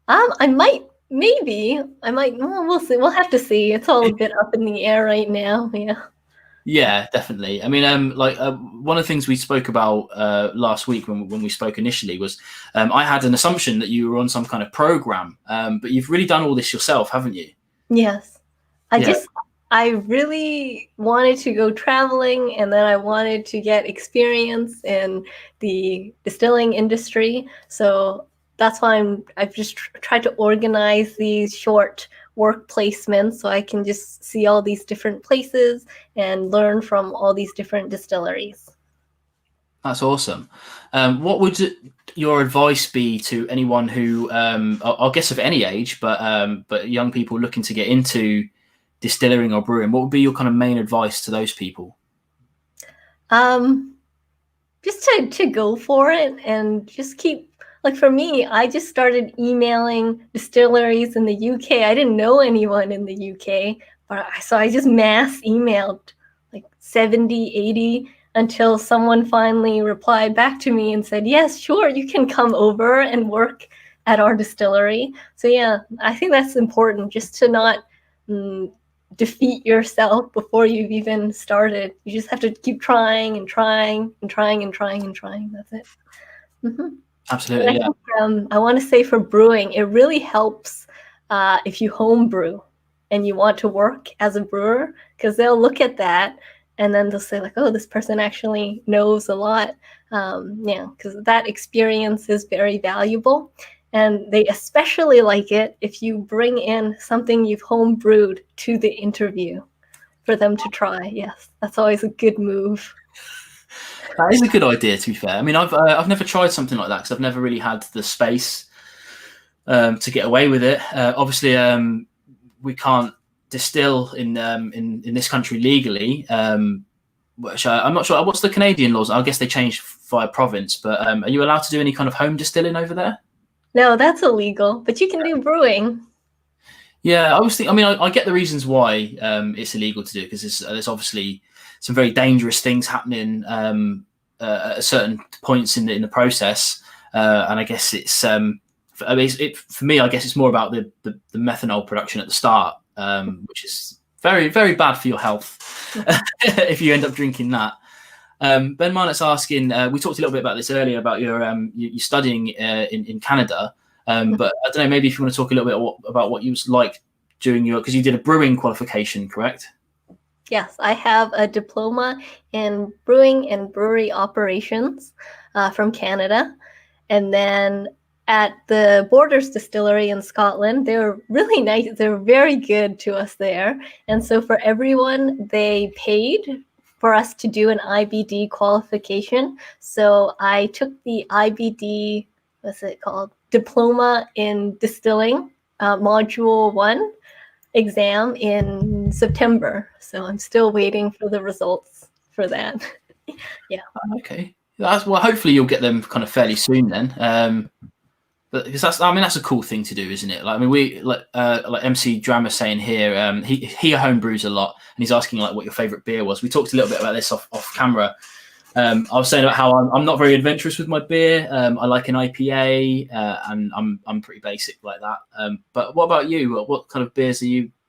I might. Well, we'll see. We'll have to see. It's all a bit up in the air right now. Yeah. Yeah, definitely. I mean, one of the things we spoke about last week when we spoke initially was I had an assumption that you were on some kind of program, but you've really done all this yourself, haven't you? Yes. I really wanted to go traveling, and then I wanted to get experience in the distilling industry. So that's why I've just tried to organize these short work placements so I can just see all these different places and learn from all these different distilleries. That's awesome. What would your advice be to anyone who, I'll guess of any age, but young people looking to get into distilling or brewing? What would be your kind of main advice to those people? Just to go for it and just keep. Like for me, I just started emailing distilleries in the UK. I didn't know anyone in the UK, so I just mass emailed like 70, 80 until someone finally replied back to me and said, yes, sure, you can come over and work at our distillery. So yeah, I think that's important, just to not defeat yourself before you've even started. You just have to keep trying and trying and trying and trying and trying. That's it. Mm-hmm. Absolutely. I think, I want to say for brewing, it really helps if you home brew and you want to work as a brewer, because they'll look at that and then they'll say like, oh, this person actually knows a lot. Because that experience is very valuable. And they especially like it if you bring in something you've home brewed to the interview for them to try. Yes, that's always a good move. That is a good idea, to be fair. I mean, I've never tried something like that because I've never really had the space to get away with it. Obviously, we can't distill in this country legally, which I'm not sure. What's the Canadian laws? I guess they changed via province. But are you allowed to do any kind of home distilling over there? No, that's illegal. But you can do brewing. Yeah, I was thinking. I mean, I get the reasons why it's illegal to do, because there's obviously some very dangerous things happening at certain points in the process, and I guess it's. I mean, for me, I guess it's more about the methanol production at the start, which is very, very bad for your health if you end up drinking that. Ben Marnett's asking. We talked a little bit about this earlier about your studying in Canada. But I don't know, maybe if you want to talk a little bit about what you was like during because you did a brewing qualification, correct? Yes, I have a diploma in brewing and brewery operations from Canada. And then at the Borders Distillery in Scotland, they were really nice. They were very good to us there. And so for everyone, they paid for us to do an IBD qualification. So I took the IBD, what's it called? Diploma in Distilling, Module 1 exam in September. So I'm still waiting for the results for that. Yeah. Okay. Well, hopefully you'll get them kind of fairly soon then. But because that's a cool thing to do, isn't it? Like, I mean, we like MC Drama saying here, he homebrews a lot, and he's asking like what your favorite beer was. We talked a little bit about this off camera. I was saying about how I'm not very adventurous with my beer. I like an IPA, and I'm pretty basic like that. But what about you? What kind of beers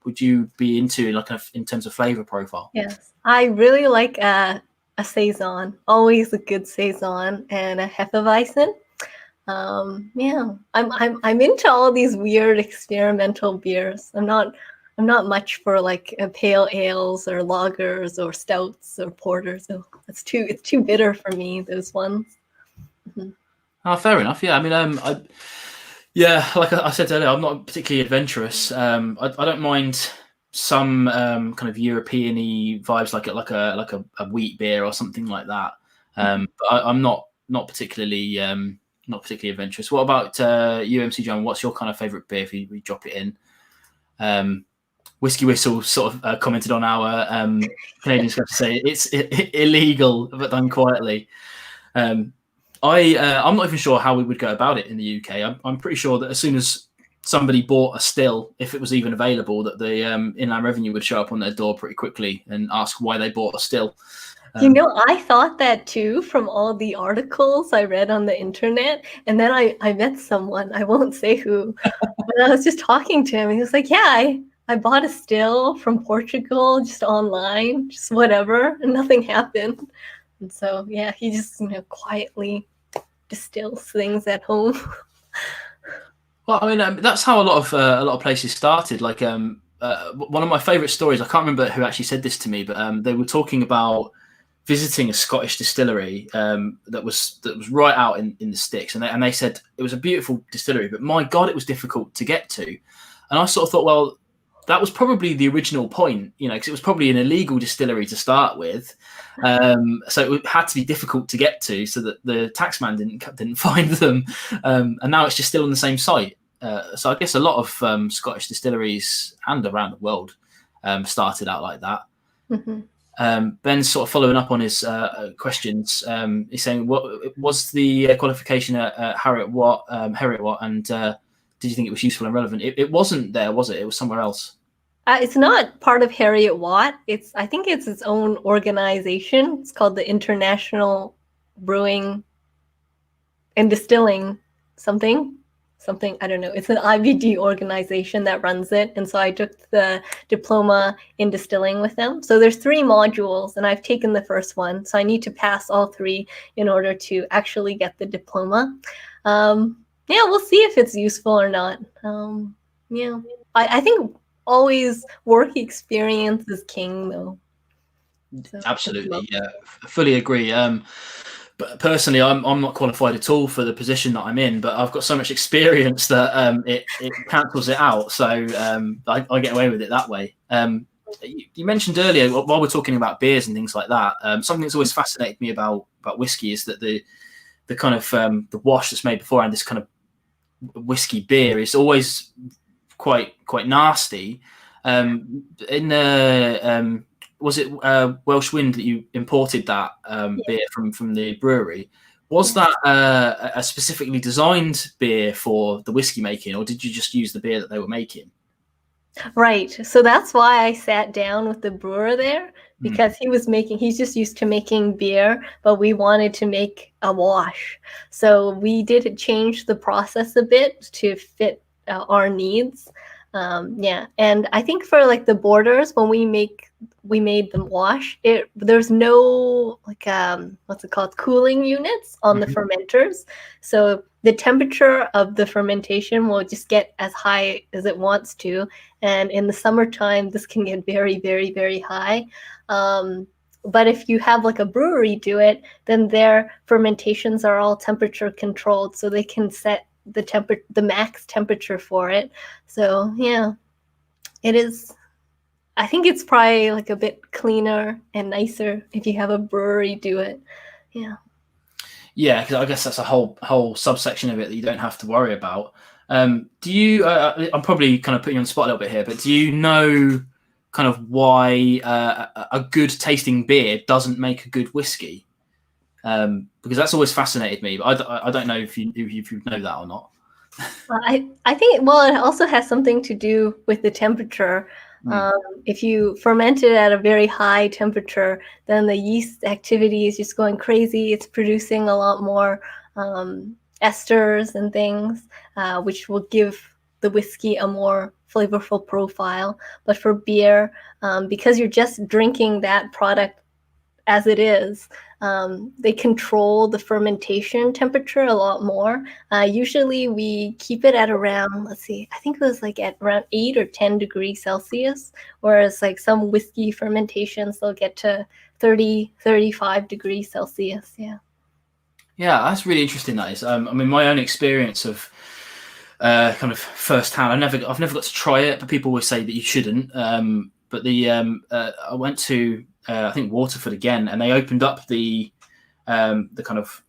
would you be into, like in terms of flavor profile? Yes, I really like a saison. Always a good saison and a Hefeweizen. Yeah, I'm into all these weird experimental beers. I'm not much for like pale ales or lagers or stouts or porters. So it's too bitter for me, those ones. Mm-hmm. Oh, fair enough. Yeah, I mean, like I said earlier, I'm not particularly adventurous. I don't mind some kind of European-y vibes, like a wheat beer or something like that. But I'm not particularly adventurous. What about you, MC John? What's your kind of favorite beer if we drop it in? Whiskey Whistle sort of commented on our Canadians have to say it's illegal, but done quietly. I'm not even sure how we would go about it in the UK. I'm pretty sure that as soon as somebody bought a still, if it was even available, that the Inland Revenue would show up on their door pretty quickly and ask why they bought a still. I thought that too from all the articles I read on the internet. And then I met someone, I won't say who, but I was just talking to him and he was like, yeah, I bought a still from Portugal, just online, just whatever, and nothing happened. And so, yeah, he just, quietly distills things at home. Well, I mean, that's how a lot of places started. Like, one of my favorite stories, I can't remember who actually said this to me, but they were talking about visiting a Scottish distillery that was right out in the sticks, and they said it was a beautiful distillery, but my God, it was difficult to get to. And I sort of thought, well, that was probably the original point, because it was probably an illegal distillery to start with, so it had to be difficult to get to, so that the taxman didn't find them, and now it's just still on the same site. So I guess a lot of Scottish distilleries and around the world started out like that. Mm-hmm. Ben's sort of following up on his questions. He's saying, what was the qualification at Heriot-Watt, and did you think it was useful and relevant? It wasn't there, was it? It was somewhere else. It's not part of Heriot-Watt. I think it's its own organization. It's called the International Brewing and Distilling something. I don't know. It's an IBD organization that runs it. And so I took the diploma in distilling with them. So there's 3 modules and I've taken the first one. So I need to pass all 3 in order to actually get the diploma. Yeah, we'll see if it's useful or not. Yeah, I think always work experience is king, though. So, absolutely, yeah, fully agree. But personally, I'm not qualified at all for the position that I'm in, but I've got so much experience that it cancels it out. So I get away with it that way. You mentioned earlier, while we're talking about beers and things like that, something that's always fascinated me about whiskey is that the kind of the wash that's made beforehand, this kind of whiskey beer, is always quite nasty. In the was it Welsh Wind that you imported that beer from the brewery? Was that a specifically designed beer for the whiskey making, or did you just use the beer that they were making? Right. So that's why I sat down with the brewer there, Mm. because he's just used to making beer, but we wanted to make a wash. So we did change the process a bit to fit our needs. Yeah. And I think for like the borders, when we made them wash, there's no like what's it called, cooling units on the fermenters. So the temperature of the fermentation will just get as high as it wants to. And in the summertime, this can get very, very, very high. But if you have like a brewery do it, then their fermentations are all temperature controlled, so they can set the max temperature for it. So yeah, it is. I think it's probably like a bit cleaner and nicer if you have a brewery do it. Yeah. Yeah, because I guess that's a whole subsection of it that you don't have to worry about. Do you? I'm probably kind of putting you on the spot a little bit here, but do you know kind of why a good tasting beer doesn't make a good whiskey? Because that's always fascinated me. But I don't know if you know that or not. I think, well, it also has something to do with the temperature. If you ferment it at a very high temperature, then the yeast activity is just going crazy. It's producing a lot more esters and things, which will give the whiskey a more flavorful profile. But for beer, because you're just drinking that product as it is, they control the fermentation temperature a lot more. Usually we keep it at around, let's see, I think it was like at around 8 or 10 degrees Celsius, whereas like some whiskey fermentations, they'll get to 30, 35 degrees Celsius. Yeah. Yeah, that's really interesting. That is. I mean, my own experience of kind of firsthand. I've never got to try it, but people always say that you shouldn't. But I went to I think Waterford again, and they opened up the kind of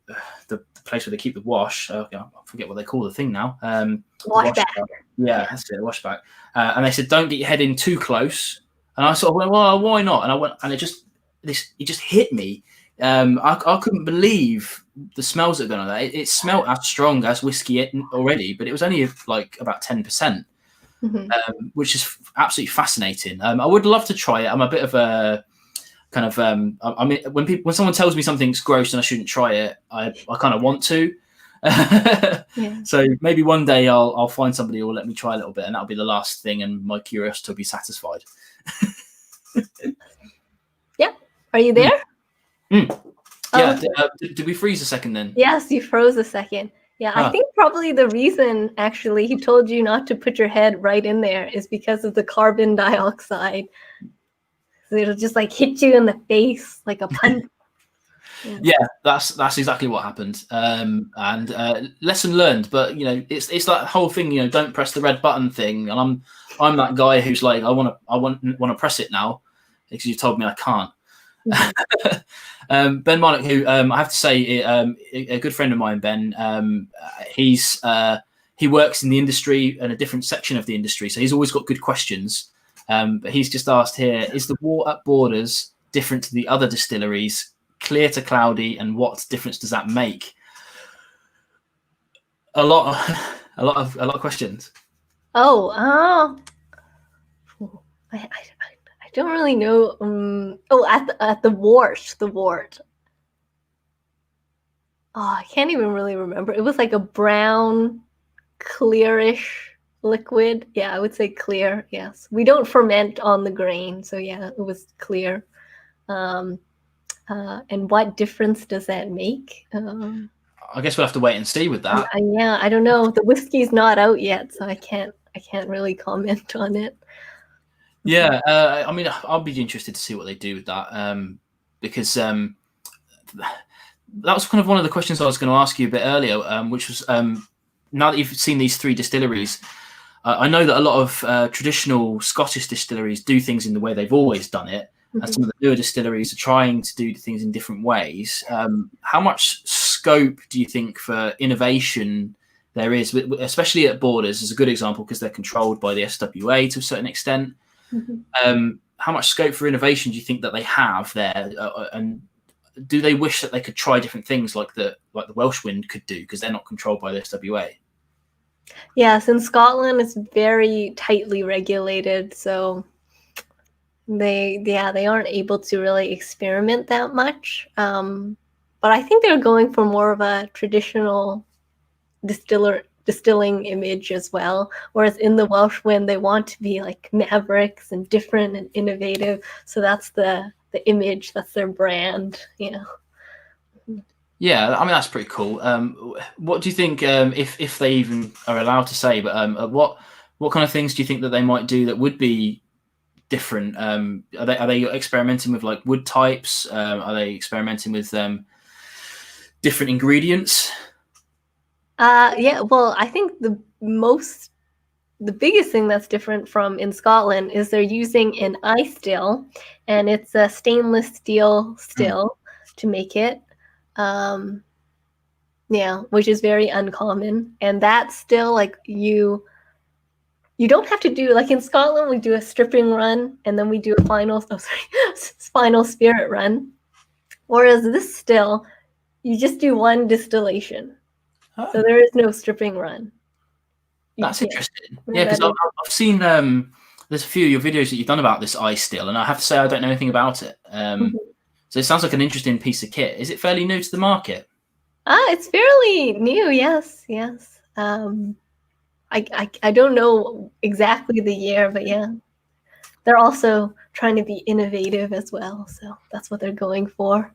the place where they keep the wash. I forget what they call the thing now. Washback. Yeah, that's it, washback. And they said, don't get your head in too close. And I sort of went, well, why not? And I went, and it just hit me. I couldn't believe the smells that were going on there. It smelled as strong as whiskey already, but it was only like about 10%. Which is absolutely fascinating. I would love to try it. I'm a bit of a kind of I mean, when someone tells me something's gross and I shouldn't try it, I kind of want to. Yeah. So maybe one day I'll find somebody who will let me try a little bit, and that'll be the last thing, and my curiosity will be satisfied. Yeah. Are you there? Yeah. Did we freeze a second then? Yes, you froze a second. Yeah, I think probably the reason actually he told you not to put your head right in there is because of the carbon dioxide. So it'll just like hit you in the face like a punch. Yeah, that's exactly what happened. And lesson learned. But it's that whole thing. Don't press the red button thing. And I'm that guy who's like, I want to press it now because you told me I can't. Ben Marnock, who I have to say, a good friend of mine, Ben. He works in the industry and a different section of the industry, so he's always got good questions. But he's just asked here: is the water at Borders different to the other distilleries? Clear to cloudy, and what difference does that make? A lot of questions. I don't really know. At the wort. Oh, I can't even really remember. It was like a brown, clearish liquid. Yeah, I would say clear. Yes, we don't ferment on the grain, so yeah, it was clear. And what difference does that make? I guess we'll have to wait and see with that. Yeah, I don't know. The whiskey's not out yet, so I can't really comment on it. Yeah, I mean, I'll be interested to see what they do with that, because that was kind of one of the questions I was going to ask you a bit earlier, which was now that you've seen these 3 distilleries, I know that a lot of traditional Scottish distilleries do things in the way they've always done it, and some of the newer distilleries are trying to do things in different ways. How much scope do you think for innovation there is, especially at Borders is a good example because they're controlled by the SWA to a certain extent. How much scope for innovation do you think that they have there, and do they wish that they could try different things like the Welsh Wind could do because they're not controlled by the SWA? Yes, in Scotland it's very tightly regulated, so they aren't able to really experiment that much. But I think they're going for more of a traditional distilling image as well. Whereas in the Welsh Wind, they want to be like mavericks and different and innovative. So that's the image, that's their brand. Yeah. Yeah, I mean that's pretty cool. What do you think, if they even are allowed to say, but what kind of things do you think that they might do that would be different? Are they experimenting with like wood types? Are they experimenting with different ingredients? Yeah, well, I think the biggest thing that's different from in Scotland is they're using an ice still, and it's a stainless steel still to make it. Yeah, which is very uncommon. And that's still like you don't have to do, like in Scotland we do a stripping run and then we do a final spirit run. Whereas this still, you just do one distillation. Oh, So there is no stripping run. that's interesting. Yeah, Yeah, because that I've seen there's a few of your videos that you've done about this ice still, and I have to say I don't know anything about it. So it sounds like an interesting piece of kit. Is it fairly new to the market? It's fairly new, yes. I don't know exactly the year, but yeah. They're also trying to be innovative as well, so that's what they're going for.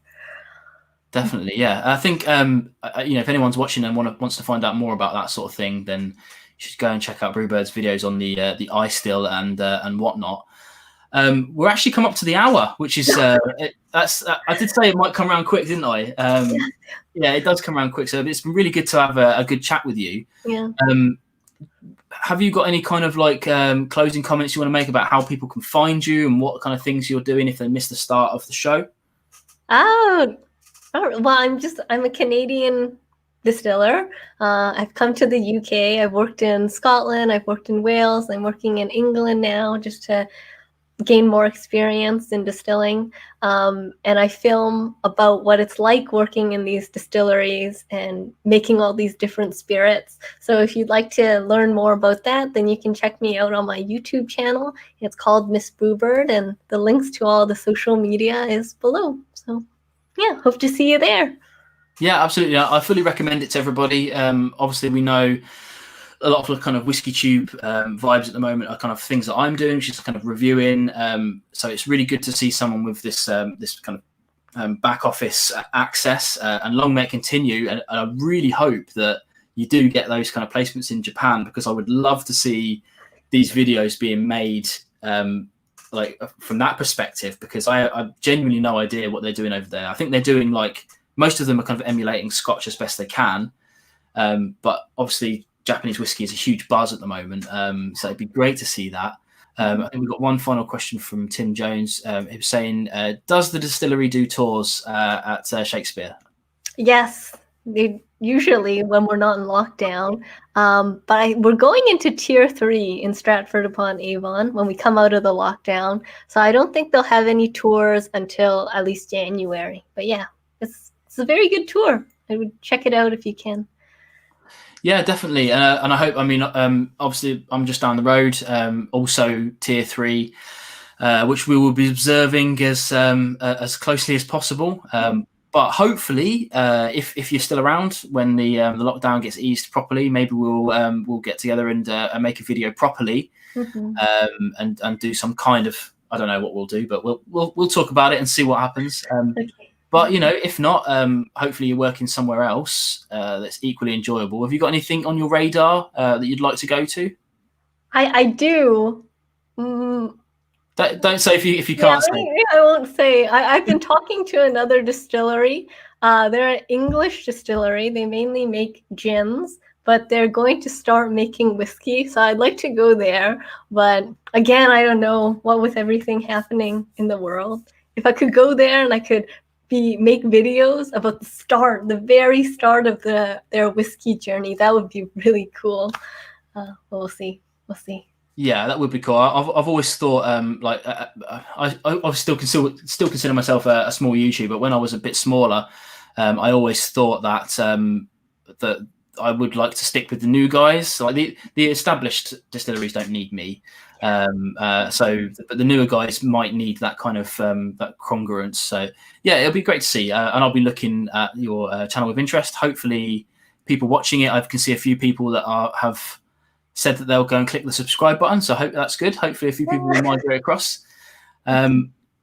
Definitely, yeah. I think if anyone's watching and wants to find out more about that sort of thing, then you should go and check out Brewbird's videos on the ice still and whatnot. We're actually come up to the hour, which is I did say it might come around quick, didn't I? Yeah, it does come around quick. So it's been really good to have a good chat with you. Yeah. Have you got any kind of like closing comments you want to make about how people can find you and what kind of things you're doing if they missed the start of the show? Oh, well, I'm a Canadian distiller. I've come to the UK. I've worked in Scotland. I've worked in Wales. I'm working in England now just to gain more experience in distilling. And I film about what it's like working in these distilleries and making all these different spirits. So if you'd like to learn more about that, then you can check me out on my YouTube channel. It's called Miss Brewbird, and the links to all the social media is below. So yeah, hope to see you there. Yeah, absolutely. I fully recommend it to everybody. Obviously, we know a lot of the kind of whiskey tube vibes at the moment are kind of things that I'm doing, which is kind of reviewing. So it's really good to see someone with this this kind of back office access, and long may it continue. And I really hope that you do get those kind of placements in Japan, because I would love to see these videos being made like from that perspective, because I genuinely no idea what they're doing over there. I think they're doing like most of them are kind of emulating Scotch as best they can, but obviously Japanese whiskey is a huge buzz at the moment, so it'd be great to see that. I think we've got one final question from Tim Jones, who's saying, does the distillery do tours at Shakespeare? Yes, they usually when we're not in lockdown. But we're going into tier 3 in Stratford-upon-Avon when we come out of the lockdown. So I don't think they'll have any tours until at least January. But yeah, it's a very good tour. I would check it out if you can. Yeah, definitely. And I hope, I mean, obviously I'm just down the road, also tier 3, which we will be observing as closely as possible. But hopefully, if you're still around when the lockdown gets eased properly, maybe we'll get together and make a video properly, and do some kind of, I don't know what we'll do, but we'll talk about it and see what happens. Okay. But if not, hopefully you're working somewhere else that's equally enjoyable. Have you got anything on your radar that you'd like to go to? I do. Don't say if you can't say. I won't say. I've been talking to another distillery. They're an English distillery. They mainly make gins, but they're going to start making whiskey. So I'd like to go there. But again, I don't know what with everything happening in the world. If I could go there and I could make videos about the very start of their whiskey journey, that would be really cool. We'll see. Yeah, that would be cool. I've always thought I still consider myself a small YouTuber. When I was a bit smaller, I always thought that that I would like to stick with the new guys. Like the established distilleries don't need me. But the newer guys might need that kind of that congruence. So yeah, it'll be great to see. And I'll be looking at your channel with interest. Hopefully, people watching it, I can see a few people that have said that they'll go and click the subscribe button. So I hope that's good. Hopefully, a few people will migrate across.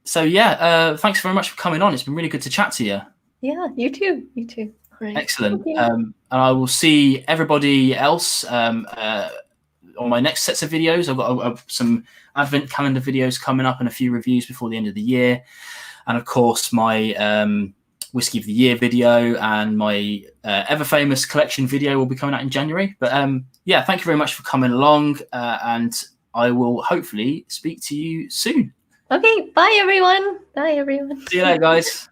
So yeah, thanks very much for coming on. It's been really good to chat to you. Yeah, you too. You too. Right. Excellent. And I will see everybody else on my next sets of videos. I've got some advent calendar videos coming up and a few reviews before the end of the year. And of course, my Whiskey of the Year video and my ever famous collection video will be coming out in January. But yeah, thank you very much for coming along. And I will hopefully speak to you soon. Okay. Bye, everyone. Bye, everyone. See you later, guys.